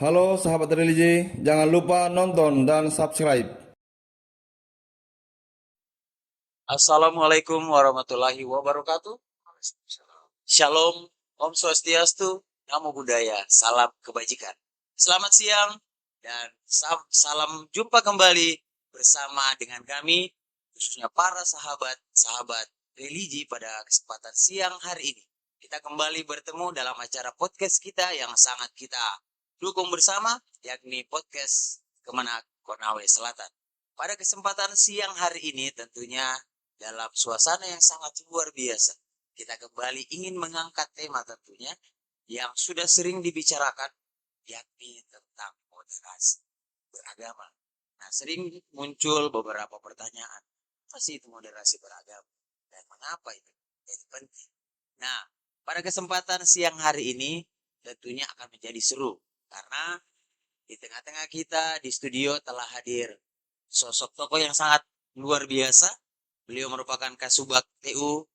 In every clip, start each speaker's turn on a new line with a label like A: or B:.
A: Halo sahabat religi, jangan lupa nonton dan subscribe.
B: Assalamualaikum warahmatullahi wabarakatuh. Shalom, Om Swastiastu, Namo Buddhaya, salam kebajikan. Selamat siang dan salam jumpa kembali bersama dengan kami, khususnya para sahabat-sahabat religi pada kesempatan siang hari ini. Kita kembali bertemu dalam acara podcast kita yang sangat kita dukung bersama, yakni podcast Kemenak Konawe Selatan. Pada kesempatan siang hari ini tentunya dalam suasana yang sangat luar biasa, kita kembali ingin mengangkat tema tentunya yang sudah sering dibicarakan, yakni tentang moderasi beragama. Nah, sering muncul beberapa pertanyaan, apa sih itu moderasi beragama dan mengapa itu jadi penting? Nah, pada kesempatan siang hari ini tentunya akan menjadi seru karena di tengah-tengah kita di studio telah hadir sosok tokoh yang sangat luar biasa. Beliau merupakan Kasubag TU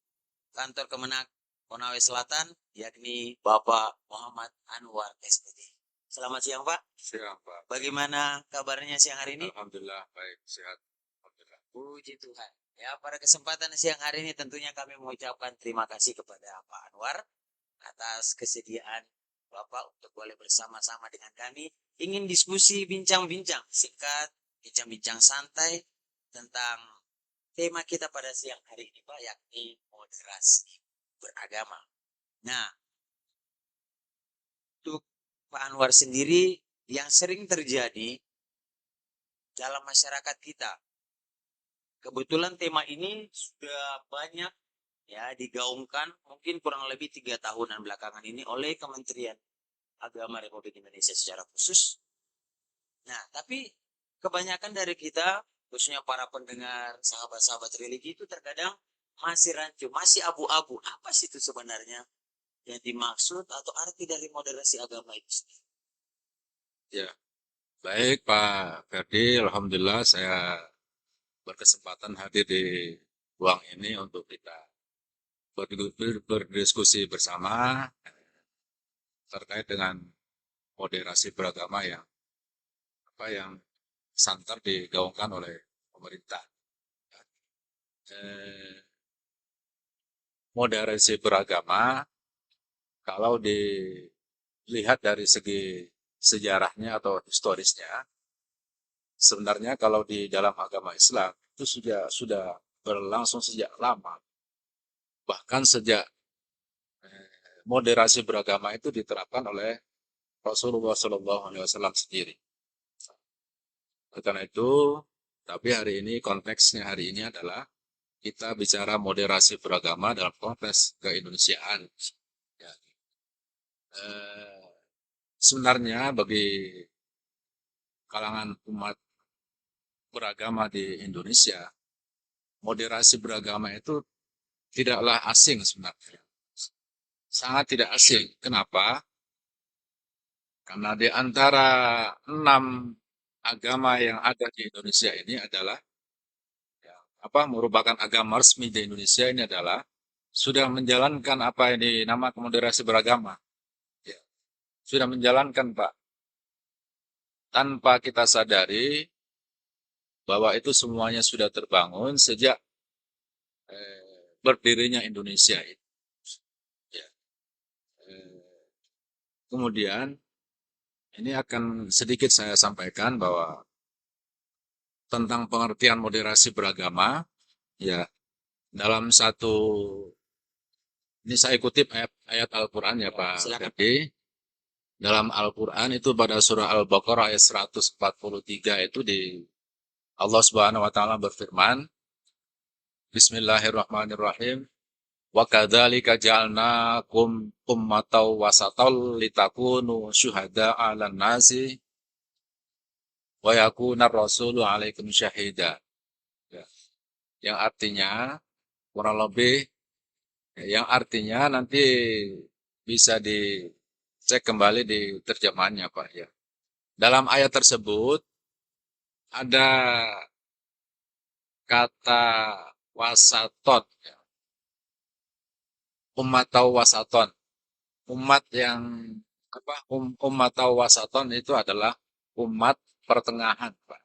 B: Kantor Kemenak Konawe Selatan, yakni Bapak Muhammad Anwar SPD. Selamat siang Pak.
C: Siap, Pak.
B: Bagaimana kabarnya siang hari ini?
C: Alhamdulillah baik, sehat. Alhamdulillah.
B: Puji Tuhan. Ya, pada kesempatan siang hari ini tentunya kami mengucapkan terima kasih kepada Pak Anwar atas kesediaan Bapak untuk boleh bersama-sama dengan kami. Ingin diskusi bincang-bincang singkat, bincang-bincang santai tentang tema kita pada siang hari ini Pak, yakni moderasi beragama. Nah, untuk Pak Anwar sendiri yang sering terjadi dalam masyarakat kita, kebetulan tema ini sudah banyak ya digaungkan mungkin kurang lebih 3 tahunan belakangan ini oleh Kementerian Agama Republik Indonesia secara khusus. Nah, tapi kebanyakan dari kita, khususnya para pendengar, sahabat-sahabat religi itu terkadang masih rancu, masih abu-abu. Apa sih itu sebenarnya yang dimaksud atau arti dari moderasi agama itu?
C: Ya, baik Pak Ferdi. Alhamdulillah saya berkesempatan hadir di ruang ini untuk kita berdiskusi bersama terkait dengan moderasi beragama yang santer digaungkan oleh pemerintah. Eh, Moderasi beragama kalau dilihat dari segi sejarahnya atau historisnya, sebenarnya kalau di dalam agama Islam itu sudah berlangsung sejak lama. Bahkan sejak moderasi beragama itu diterapkan oleh Rasulullah SAW sendiri. Karena itu, tapi hari ini konteksnya hari ini adalah kita bicara moderasi beragama dalam konteks keindonesiaan. Ya. Sebenarnya bagi kalangan umat beragama di Indonesia, moderasi beragama itu tidaklah asing sebenarnya. Sangat tidak asing. Kenapa? Karena di antara 6 agama yang ada di Indonesia ini adalah merupakan agama resmi di Indonesia ini adalah sudah menjalankan apa yang dinamakan moderasi beragama. Ya, sudah menjalankan Pak. Tanpa kita sadari bahwa itu semuanya sudah terbangun sejak berdirinya Indonesia itu. Ya. Kemudian ini akan sedikit saya sampaikan bahwa tentang pengertian moderasi beragama, ya dalam satu, ini saya kutip ayat Al-Quran ya Pak Ferdi. Dalam Al-Quran itu pada surah Al-Baqarah ayat 143 itu Allah Subhanahu wa taala berfirman, Bismillahirrahmanirrahim. Wa kadzalika ja'alnakum ummatan wasatan litakunu syuhada'a 'alan nasi wa yakuna rasulu 'alaikum syahida. Ya. Yang artinya kurang lebih, yang artinya nanti bisa dicek kembali di terjemahannya Pak ya. Dalam ayat tersebut ada kata wasatot, ya. Umat atau wasaton, umat yang umat atau wasaton itu adalah umat pertengahan, Pak.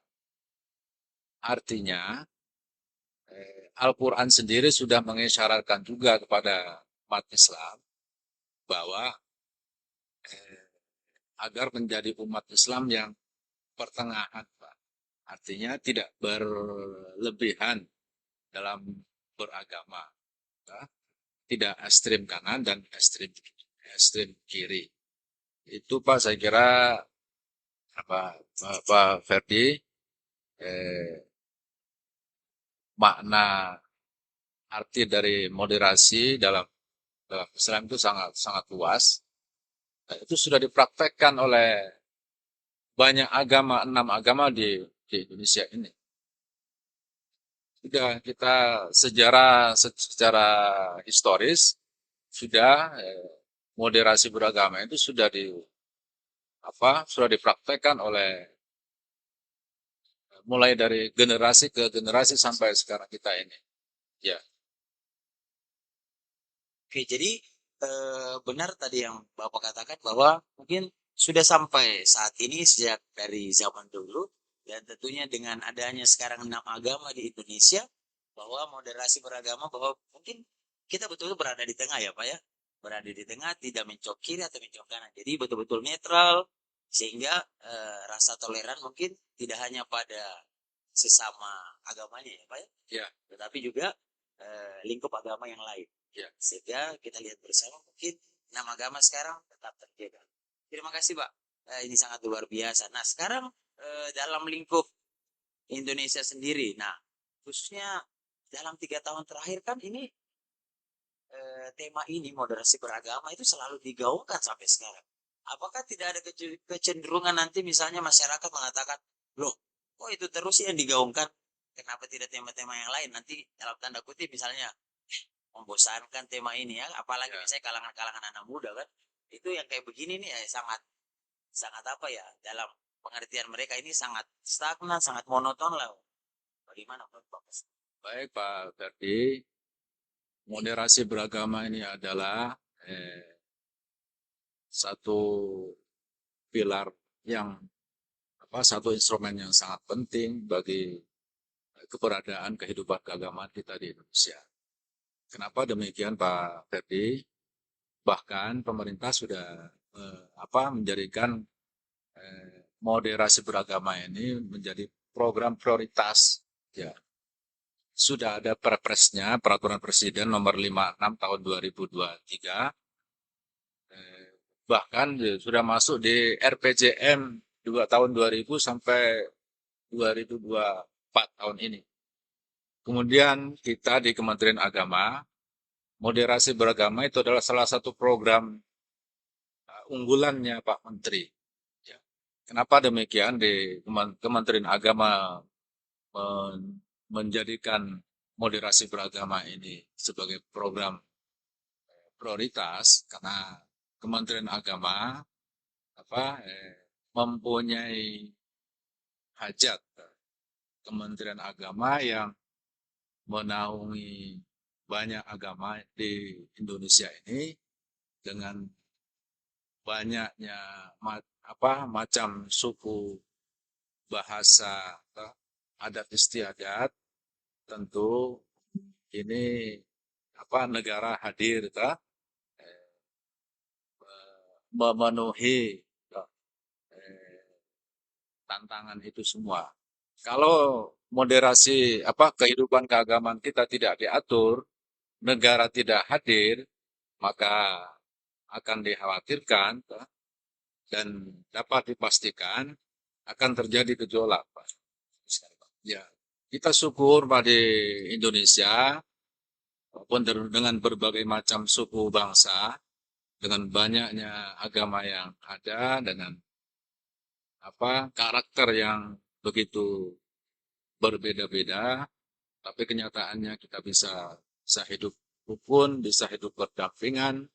C: Artinya Al-Quran sendiri sudah mengisyaratkan juga kepada umat Islam bahwa agar menjadi umat Islam yang pertengahan, Pak. Artinya tidak berlebihan dalam beragama, Pak. Tidak ekstrim kanan dan ekstrim kiri. Itu Pak saya kira Pak Ferdi makna arti dari moderasi dalam Islam itu sangat sangat luas. Itu sudah dipraktekkan oleh banyak agama, 6 agama di Indonesia ini. Sudah kita secara historis sudah moderasi beragama itu sudah dipraktekkan oleh mulai dari generasi ke generasi sampai sekarang kita ini. Ya.
B: Oke, jadi benar tadi yang Bapak katakan bahwa mungkin sudah sampai saat ini sejak dari zaman dulu, dan tentunya dengan adanya sekarang 6 agama di Indonesia, bahwa moderasi beragama, bahwa mungkin kita betul-betul berada di tengah ya Pak ya, berada di tengah, tidak mencok kiri atau mencok kanan, jadi betul-betul netral, sehingga rasa toleran mungkin tidak hanya pada sesama agamanya ya Pak ya,
C: Ya.
B: tetapi juga lingkup agama yang lain.
C: Ya.
B: Sehingga kita lihat bersama mungkin 6 agama sekarang tetap terjaga. Terima kasih Pak, ini sangat luar biasa. Nah sekarang dalam lingkup Indonesia sendiri, nah khususnya dalam 3 tahun terakhir kan ini tema ini moderasi beragama itu selalu digaungkan sampai sekarang. Apakah tidak ada kecenderungan nanti misalnya masyarakat mengatakan, loh kok itu terus yang digaungkan, kenapa tidak tema-tema yang lain, nanti dalam tanda kutip misalnya membosankan tema ini ya, apalagi misalnya kalangan-kalangan anak muda kan, itu yang kayak begini nih sangat apa ya, dalam pengertian mereka ini sangat stagnan, sangat monoton lah. Bagaimana Pak?
C: Baik Pak Ferdi, moderasi beragama ini adalah satu pilar yang satu instrumen yang sangat penting bagi keberadaan kehidupan keagamaan kita di Indonesia. Kenapa demikian Pak Ferdi? Bahkan pemerintah sudah menjadikan moderasi beragama ini menjadi program prioritas. Ya. Sudah ada perpresnya, Peraturan Presiden Nomor 56 Tahun 2023. Bahkan sudah masuk di RPJM 2 tahun 2000 sampai 2024 tahun ini. Kemudian kita di Kementerian Agama, moderasi beragama itu adalah salah satu program unggulannya Pak Menteri. Ya. Kenapa demikian? Di Kementerian Agama menjadikan moderasi beragama ini sebagai program prioritas karena Kementerian Agama mempunyai hajat Kementerian Agama yang menaungi banyak agama di Indonesia ini dengan banyaknya macam suku, bahasa, adat istiadat. Tentu ini negara hadir memenuhi tantangan itu semua. Kalau moderasi kehidupan keagamaan kita tidak diatur, negara tidak hadir, maka akan dikhawatirkan dan dapat dipastikan akan terjadi gejolak, Pak. Ya, kita syukur pada Indonesia walaupun dengan berbagai macam suku bangsa, dengan banyaknya agama yang ada, dengan karakter yang begitu berbeda-beda, tapi kenyataannya kita bisa hidup rukun, bisa hidup berdampingan,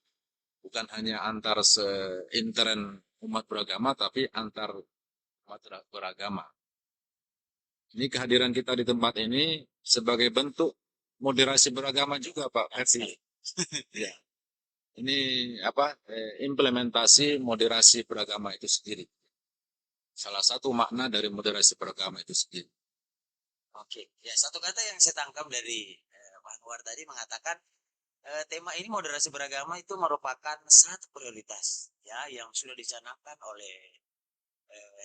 C: bukan hanya antar seintern umat beragama, tapi antar umat beragama. Ini kehadiran kita di tempat ini sebagai bentuk moderasi beragama juga Pak Ferdi. Ya. ini implementasi moderasi beragama itu sendiri. Salah satu makna dari moderasi beragama itu sendiri.
B: Oke, ya satu kata yang saya tangkap dari Pak Anwar tadi mengatakan tema ini moderasi beragama itu merupakan satu prioritas ya yang sudah dicanangkan oleh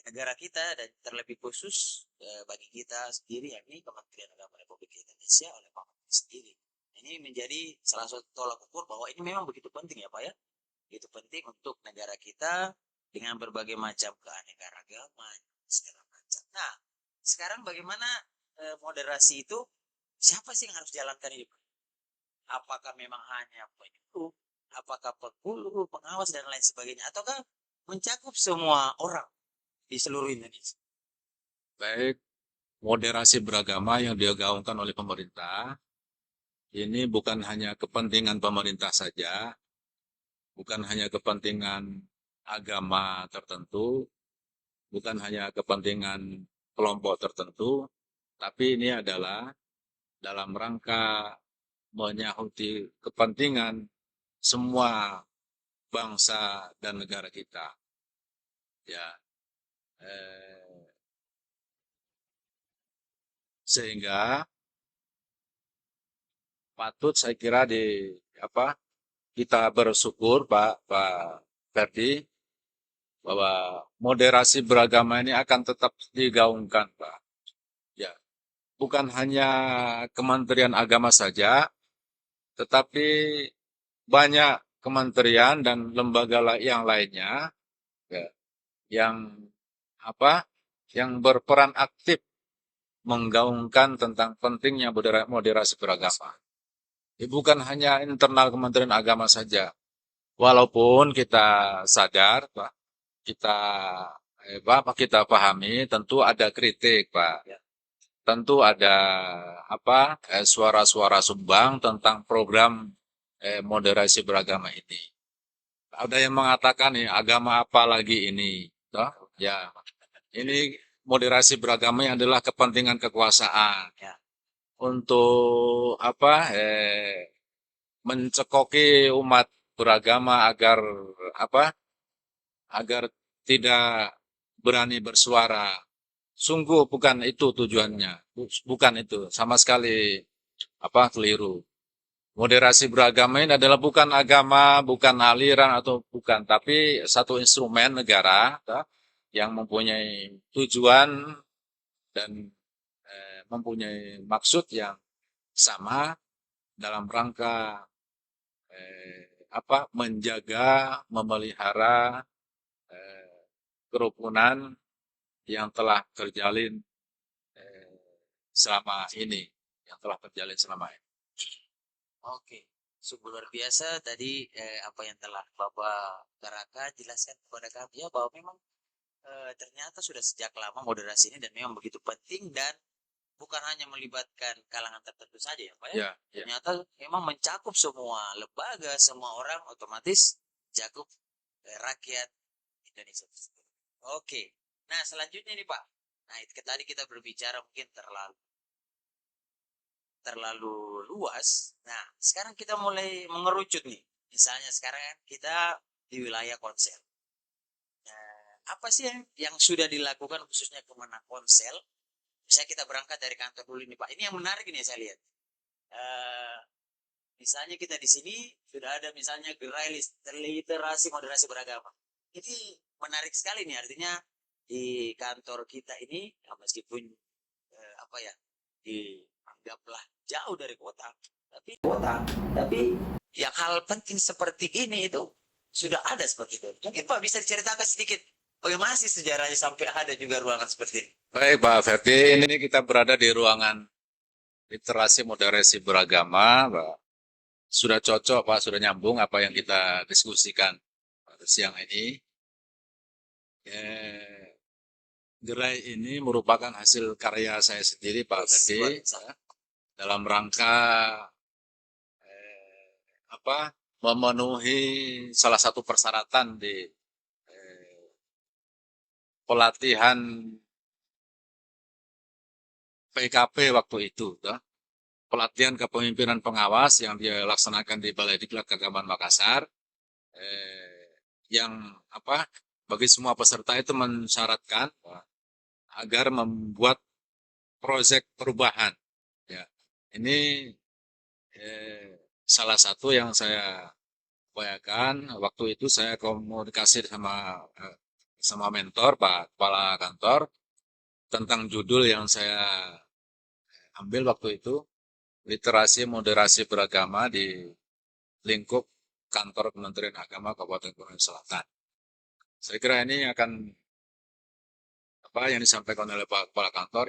B: negara kita dan terlebih khusus bagi kita sendiri yakni Kementerian Agama Republik Indonesia oleh Pak Menteri sendiri. Ini menjadi salah satu tolak ukur bahwa ini memang begitu penting ya Pak ya. Begitu penting untuk negara kita dengan berbagai macam keanekaragaman segala macam. Nah, sekarang bagaimana moderasi itu siapa sih yang harus jalankan ini Pak? Apakah memang hanya penyuluh, apakah penghulu, pengawas dan lain sebagainya ataukah mencakup semua orang di seluruh Indonesia?
C: Baik, moderasi beragama yang digaungkan oleh pemerintah, ini bukan hanya kepentingan pemerintah saja, bukan hanya kepentingan agama tertentu, bukan hanya kepentingan kelompok tertentu, tapi ini adalah dalam rangka menyahuti kepentingan semua bangsa dan negara kita. Ya, sehingga patut saya kira kita bersyukur Pak Ferdi bahwa moderasi beragama ini akan tetap digaungkan Pak. Ya, bukan hanya Kementerian Agama saja, tetapi banyak kementerian dan lembaga yang lainnya ya, yang yang berperan aktif menggaungkan tentang pentingnya moderasi beragama. Bukan hanya internal Kementerian Agama saja. Walaupun kita sadar, Pak, kita pahami, tentu ada kritik, Pak. Tentu ada suara-suara sumbang tentang program moderasi beragama ini. Ada yang mengatakan agama apa lagi ini, toh? Ya, ini moderasi beragama yang adalah kepentingan kekuasaan.
B: Ya.
C: Untuk mencekoki umat beragama agar agar tidak berani bersuara. Sungguh bukan itu tujuannya, bukan itu, sama sekali keliru. Moderasi beragama ini adalah bukan agama, bukan aliran atau bukan, tapi satu instrumen negara yang mempunyai tujuan dan mempunyai maksud yang sama dalam rangka menjaga, memelihara kerukunan yang telah terjalin selama ini,
B: Oke, sungguh luar biasa tadi apa yang telah Bapak Baraka jelaskan kepada kami ya bahwa memang ternyata sudah sejak lama moderasi ini dan memang begitu penting dan bukan hanya melibatkan kalangan tertentu saja ya Pak ya.
C: Ya.
B: Ternyata memang mencakup semua lembaga, semua orang otomatis cakup rakyat Indonesia. Oke, nah selanjutnya nih Pak. Nah itu tadi kita berbicara mungkin terlalu luas. Nah, sekarang kita mulai mengerucut nih. Misalnya sekarang kita di wilayah Konsel. Apa sih yang sudah dilakukan khususnya Kemenang Konsel? Misalnya kita berangkat dari kantor dulu nih Pak. Ini yang menarik nih saya lihat. Misalnya kita di sini sudah ada misalnya gerai literasi moderasi beragama. Ini menarik sekali nih, artinya di kantor kita ini ya meskipun dianggaplah jauh dari kota, tapi yang hal penting seperti ini itu sudah ada seperti itu. Mungkin Pak bisa diceritakan sedikit bagaimana sih sejarahnya sampai ada juga ruangan seperti ini.
C: Baik Pak Ferdi, ini kita berada di ruangan literasi moderasi beragama, Pak. Sudah cocok Pak, sudah nyambung apa yang kita diskusikan pada siang ini. Gerai ini merupakan hasil karya saya sendiri Pak Ferdi, dalam rangka memenuhi salah satu persyaratan di pelatihan PKP waktu itu, pelatihan kepemimpinan pengawas yang dia laksanakan di Balai Diklat Keagamaan Makassar. yang bagi semua peserta itu mensyaratkan agar membuat proyek perubahan. Ya, ini salah satu yang saya upayakan. Waktu itu saya komunikasi sama mentor Pak Kepala Kantor tentang judul yang saya ambil waktu itu, literasi moderasi beragama di lingkup kantor Kementerian Agama Kabupaten Konawe Selatan. Saya kira ini akan yang disampaikan oleh Pak Kepala Kantor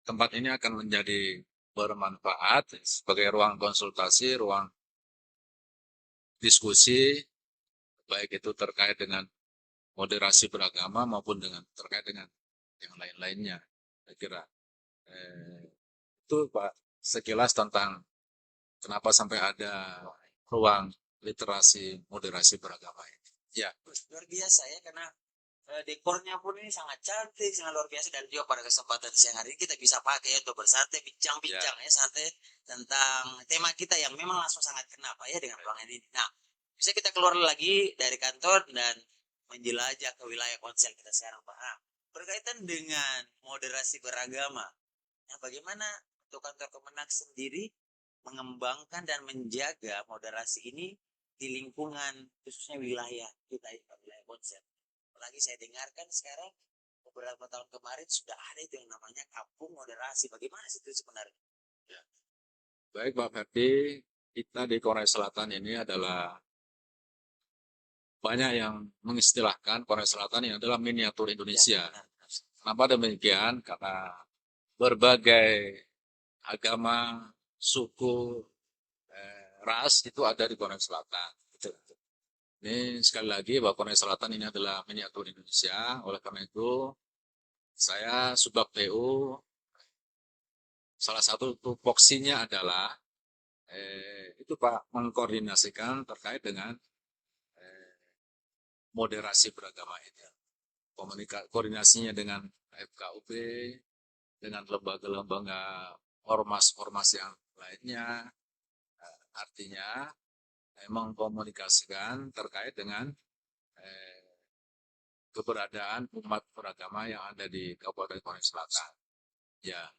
C: tempat ini akan menjadi bermanfaat sebagai ruang konsultasi, ruang diskusi, baik itu terkait dengan moderasi beragama maupun terkait dengan yang lain-lainnya. Saya kira itu Pak sekilas tentang kenapa sampai ada ruang literasi moderasi beragama ini. Ya,
B: Luar biasa ya, karena dekornya pun ini sangat cantik, sangat luar biasa, dan juga pada kesempatan siang hari ini kita bisa pakai untuk bersantai, bincang-bincang ya, santai tentang tema kita yang memang langsung sangat kena Pak ya dengan ruangan ini. Nah, bisa kita keluar lagi dari kantor dan menjelajah ke wilayah konsel kita sekarang Pak. Nah, berkaitan dengan moderasi beragama, nah bagaimana untuk kantor Kemenak sendiri mengembangkan dan menjaga moderasi ini di lingkungan khususnya wilayah kita, wilayah konsel. Apalagi saya dengarkan sekarang beberapa tahun kemarin sudah ada itu yang namanya kampung moderasi. Bagaimana sih itu sebenarnya?
C: ya. Baik Pak Ferdi, kita di Korea Selatan ini adalah banyak yang mengistilahkan Korea Selatan ini adalah miniatur Indonesia.
B: Ya,
C: Kenapa demikian? Karena berbagai agama, suku, ras itu ada di Korea Selatan. Ini sekali lagi bahwa Korea Selatan ini adalah miniatur Indonesia. Oleh karena itu, saya Subak PU, salah satu tupoksinya adalah itu Pak, mengkoordinasikan terkait dengan moderasi beragama ini. Koordinasinya dengan FKUP, dengan lembaga-lembaga ormas-ormas yang lainnya, artinya mengkomunikasikan terkait dengan keberadaan umat beragama yang ada di Kabupaten Konawe Selatan. Ya,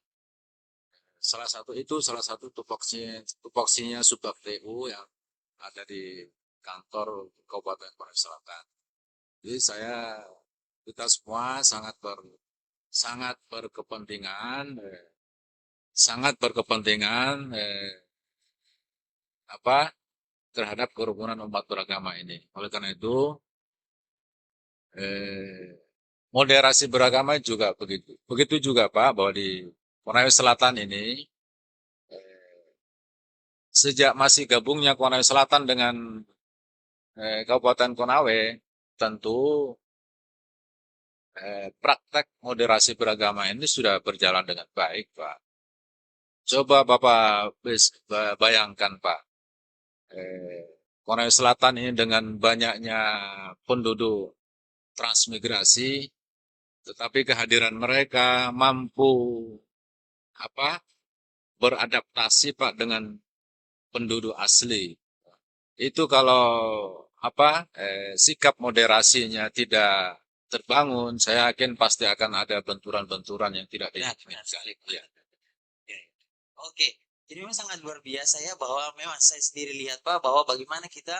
C: salah satu tupoksinya Subak TU yang ada di kantor Kabupaten Konawe Selatan. Jadi kita semua sangat berkepentingan terhadap kerukunan umat beragama ini. Oleh karena itu moderasi beragama juga begitu. Begitu juga Pak bahwa di Konawe Selatan ini sejak masih gabungnya Konawe Selatan dengan Kabupaten Konawe, tentu praktek moderasi beragama ini sudah berjalan dengan baik, Pak. Coba Bapak bayangkan, Pak, Konawe Selatan ini dengan banyaknya penduduk transmigrasi, tetapi kehadiran mereka mampu beradaptasi Pak dengan penduduk asli. Itu kalau sikap moderasinya tidak terbangun, saya yakin pasti akan ada benturan-benturan yang tidak diinginkan. Ya.
B: Oke, jadi memang sangat luar biasa ya, bahwa memang saya sendiri lihat Pak bahwa bagaimana kita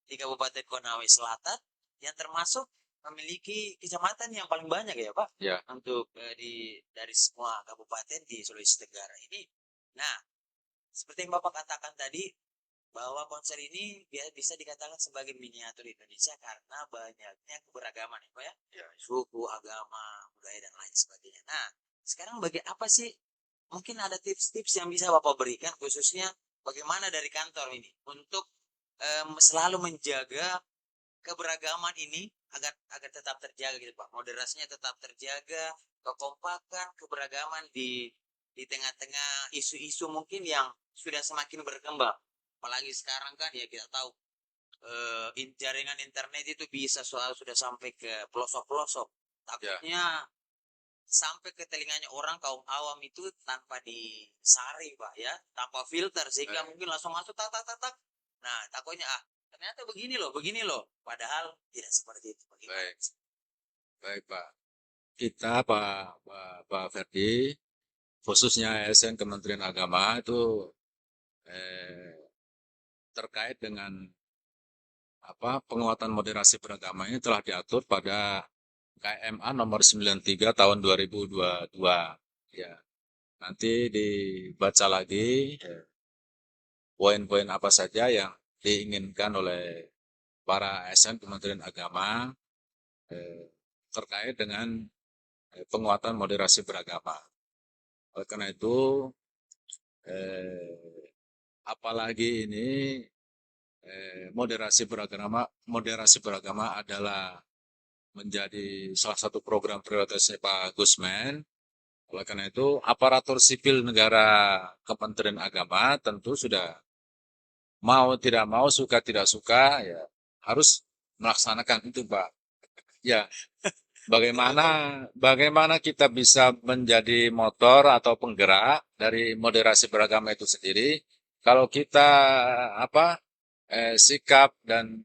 B: di Kabupaten Konawe Selatan yang termasuk memiliki kecamatan yang paling banyak ya Pak,
C: Ya.
B: untuk dari semua kabupaten di Sulawesi Tenggara ini. Nah, seperti yang Bapak katakan tadi, bahwa konser ini bisa dikatakan sebagai miniatur Indonesia karena banyaknya keberagaman ya Pak ya, suku, agama, budaya dan lain sebagainya. Nah, sekarang apa sih, mungkin ada tips-tips yang bisa Bapak berikan khususnya bagaimana dari kantor ini untuk selalu menjaga keberagaman ini agar tetap terjaga gitu Pak. Moderasinya tetap terjaga, kekompakan, keberagaman di tengah-tengah isu-isu mungkin yang sudah semakin berkembang. Apalagi sekarang kan ya kita tahu jaringan internet itu bisa sudah sampai ke pelosok-pelosok. Takutnya sampai ke telinganya orang kaum awam itu tanpa disaring Pak ya, tanpa filter, sehingga mungkin langsung masuk tak. Nah, takutnya ternyata begini loh. Padahal tidak seperti itu. Bagaimana?
C: Baik, baik Pak. Kita Pak Ferdi, khususnya ASN Kementerian Agama itu terkait dengan penguatan moderasi beragama ini telah diatur pada KMA nomor 93 tahun 2022. Ya, nanti dibaca lagi poin-poin apa saja yang diinginkan oleh para ASN Kementerian Agama terkait dengan penguatan moderasi beragama. Oleh karena itu, apalagi ini moderasi beragama adalah menjadi salah satu program prioritasnya Pak Gusmen. Oleh karena itu, aparatur sipil negara Kementerian Agama tentu sudah mau tidak mau, suka tidak suka, ya harus melaksanakan itu, Pak. Ya, bagaimana kita bisa menjadi motor atau penggerak dari moderasi beragama itu sendiri? Kalau kita sikap dan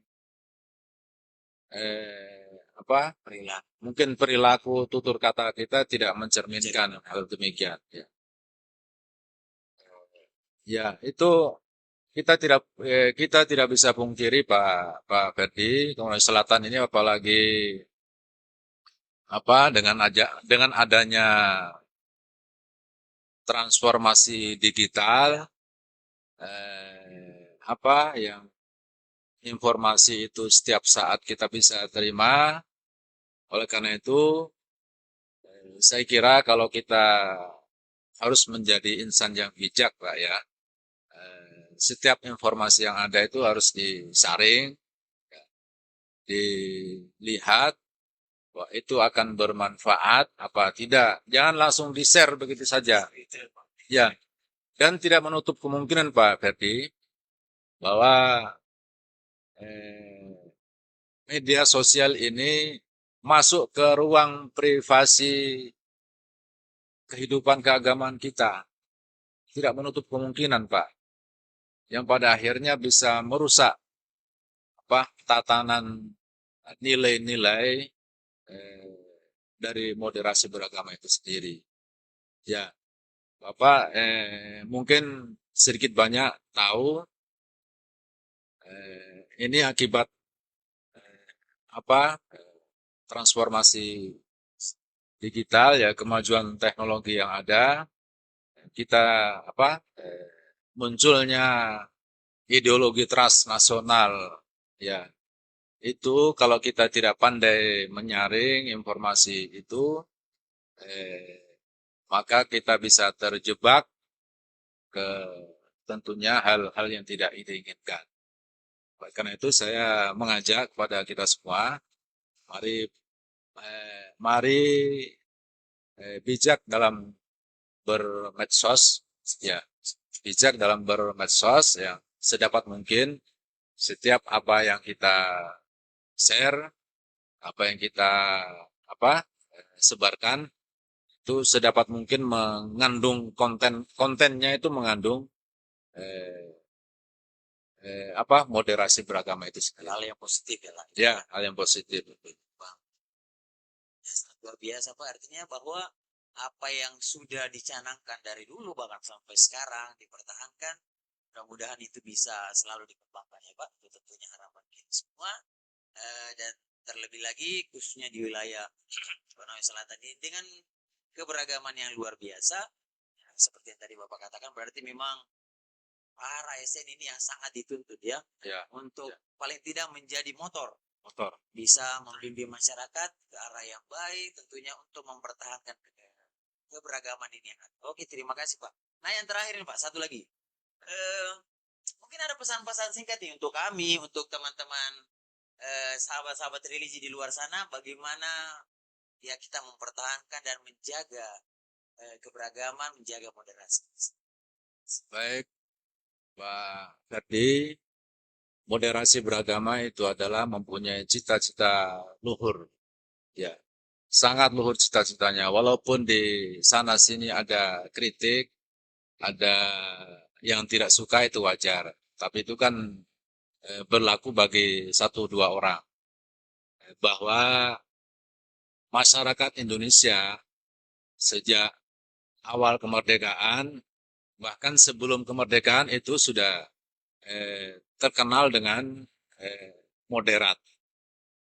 C: mungkin perilaku tutur kata kita tidak mencerminkan hal demikian. Ya, itu kita tidak bisa pungkiri Pak Ferdi, Sulawesi Selatan ini apalagi dengan adanya transformasi digital, yang informasi itu setiap saat kita bisa terima. Oleh karena itu, saya kira kalau kita harus menjadi insan yang bijak, Pak, ya. Setiap informasi yang ada itu harus disaring, dilihat bahwa itu akan bermanfaat apa tidak. Jangan langsung di-share begitu saja. Ya, dan tidak menutup kemungkinan Pak Ferdi bahwa media sosial ini masuk ke ruang privasi kehidupan keagamaan kita. Tidak menutup kemungkinan, Pak, yang pada akhirnya bisa merusak tatanan nilai-nilai dari moderasi beragama itu sendiri. Ya, Bapak mungkin sedikit banyak tahu ini akibat transformasi digital, ya, kemajuan teknologi yang ada, kita munculnya ideologi transnasional, ya. Itu kalau kita tidak pandai menyaring informasi itu, maka kita bisa terjebak ke tentunya hal-hal yang tidak diinginkan. Karena itu saya mengajak kepada kita semua, mari bijak dalam bermedsos, ya, bijak dalam bermedsos, ya, sedapat mungkin setiap apa yang kita share, apa yang kita sebarkan itu sedapat mungkin mengandung kontennya itu mengandung moderasi beragama itu sendiri.
B: Hal yang positif ya lah.
C: Ya, hal yang positif.
B: Ya, sangat luar biasa Pak, artinya bahwa apa yang sudah dicanangkan dari dulu bahkan sampai sekarang dipertahankan, mudah-mudahan itu bisa selalu dikembangkan ya Pak. Itu tentunya harapan kita semua, dan terlebih lagi khususnya di wilayah Sulawesi Selatan ini dengan keberagaman yang luar biasa, ya, seperti yang tadi Bapak katakan, berarti memang para ASN ini yang sangat dituntut ya, untuk paling tidak menjadi motor bisa membimbing masyarakat ke arah yang baik, tentunya untuk mempertahankan keberagaman ini. Oke, terima kasih Pak. Nah, yang terakhir nih Pak, satu lagi. Mungkin ada pesan-pesan singkat nih untuk kami, untuk teman-teman sahabat-sahabat religi di luar sana, bagaimana ya kita mempertahankan dan menjaga keberagaman, menjaga moderasi.
C: Baik, Pak Ferdi, moderasi beragama itu adalah mempunyai cita-cita luhur, ya, sangat luhur cita-citanya. Walaupun di sana sini ada kritik, ada yang tidak suka, itu wajar. Tapi itu kan berlaku bagi 1-2 orang. Bahwa masyarakat Indonesia sejak awal kemerdekaan, bahkan sebelum kemerdekaan itu sudah terkenal dengan moderat.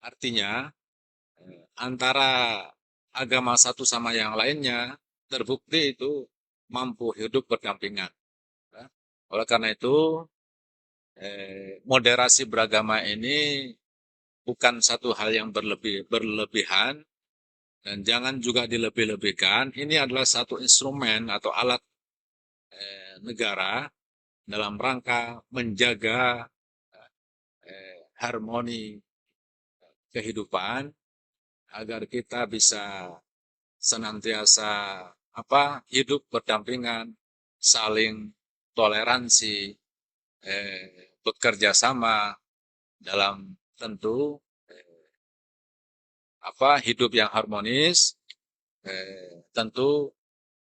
C: Artinya antara agama satu sama yang lainnya terbukti itu mampu hidup berdampingan. Ya. Oleh karena itu moderasi beragama ini bukan satu hal yang berlebihan dan jangan juga dilebih-lebihkan. Ini adalah satu instrumen atau alat negara dalam rangka menjaga harmoni kehidupan agar kita bisa senantiasa hidup berdampingan, saling toleransi, bekerja sama dalam tentu hidup yang harmonis, tentu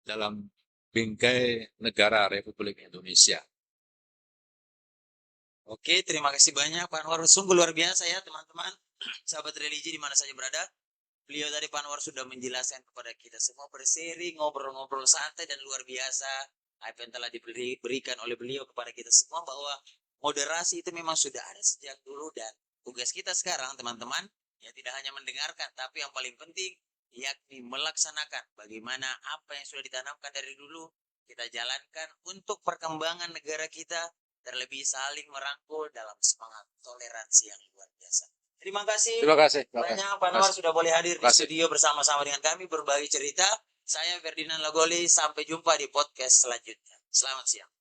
C: dalam bingkai negara Republik Indonesia.
B: Oke, terima kasih banyak Pak Anwar. Sungguh luar biasa ya teman-teman, sahabat religi di mana saja berada. Beliau tadi Pak Anwar sudah menjelaskan kepada kita semua, berseri, ngobrol-ngobrol santai dan luar biasa apa yang telah diberikan oleh beliau kepada kita semua, bahwa moderasi itu memang sudah ada sejak dulu, dan tugas kita sekarang teman-teman ya tidak hanya mendengarkan, tapi yang paling penting yakni melaksanakan bagaimana apa yang sudah ditanamkan dari dulu kita jalankan untuk perkembangan negara kita, terlebih saling merangkul dalam semangat toleransi yang luar biasa. Terima kasih.
C: Terima kasih.
B: Banyak Pak Anwar sudah boleh hadir di studio bersama-sama dengan kami berbagi cerita. Saya Ferdinand Lagoli, sampai jumpa di podcast selanjutnya. Selamat siang.